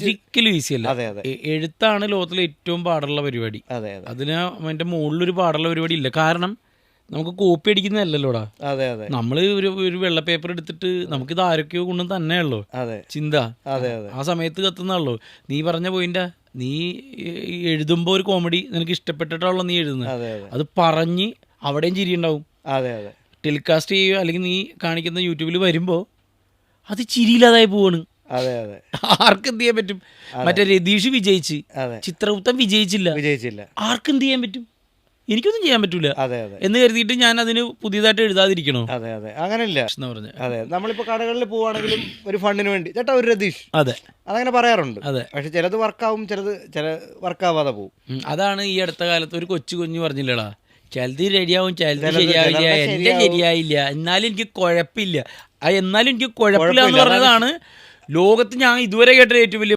ഒരിക്കലും ഈസി അല്ല. അതെ അതെ എഴുത്താണ് ലോകത്തിലെ ഏറ്റവും പാടുള്ള പരിപാടി. അതെ അതെ അതിന് അതിൻ്റെ മുകളിലൊരു പാടുള്ള പരിപാടി ഇല്ല. കാരണം നമുക്ക് കോപ്പി അടിക്കുന്നതല്ലല്ലോടാ. അതെ അതെ നമ്മൾ ഒരു വെള്ള പേപ്പർ എടുത്തിട്ട് നമുക്കിത് ആരൊക്കെയോ കൊണ്ടും തന്നെയുള്ളൂ അതെ ചിന്ത. അതെ അതെ ആ സമയത്ത് കത്തുന്നുള്ളൂ. നീ പറഞ്ഞ പോയിന്റാ, നീ എഴുതുമ്പോൾ ഒരു കോമഡി നിനക്ക് ഇഷ്ടപ്പെട്ടിട്ടുള്ള നീ എഴുതുന്നത്, അതെ അതെ അത് പറഞ്ഞ് അവിടെയും ചിരി ഉണ്ടാവും. അതെ അതെ ടെലികാസ്റ്റ് ചെയ്യുക അല്ലെങ്കിൽ നീ കാണിക്കുന്ന യൂട്യൂബിൽ വരുമ്പോൾ അത് ചിരിയില്ലാതായി പോവാണ്. അതെ അതെ ആർക്ക് എന്ത് ചെയ്യാൻ പറ്റും? മറ്റേ രതീഷ് വിജയിച്ച്, അതെ ചിത്രഗുപ്തൻ വിജയിച്ചില്ല. ആർക്ക് എന്ത് ചെയ്യാൻ പറ്റും? എനിക്കൊന്നും ചെയ്യാൻ പറ്റൂല അതെ അതെ എന്ന് കരുതിയിട്ട് ഞാൻ അതിന് പുതിയതായിട്ട് എഴുതാതിരിക്കണോ? അതെ അതെ അങ്ങനെയില്ല എന്ന് പറഞ്ഞ അതെ. നമ്മളിപ്പോ കടകളിൽ പോവാണെങ്കിലും ഒരു ഫണ്ടിന് വേണ്ടി ചേട്ടാ ഒരു രതീഷ്, അതെ അതങ്ങനെ പറയാറുണ്ട്. അതെ. പക്ഷെ ചിലത് വർക്കാവും, ചില വർക്കാവാതെ പോവും. അതാണ് ഈ അടുത്ത കാലത്ത് ഒരു കുഞ്ഞു പറഞ്ഞില്ലടാ, ചിലത് റെഡിയാവും, ചിലത് ചിലത് ശരിയാവില്ല, ചിലത് എൻ്റെ ശരിയാവും. ശരിയായില്ല, എന്നാലും എനിക്ക് കുഴപ്പമില്ല. എന്നാലും എനിക്ക് കുഴപ്പമില്ല എന്ന് പറഞ്ഞതാണ് ലോകത്ത് ഞാൻ ഇതുവരെ കേട്ട ഏറ്റവും വലിയ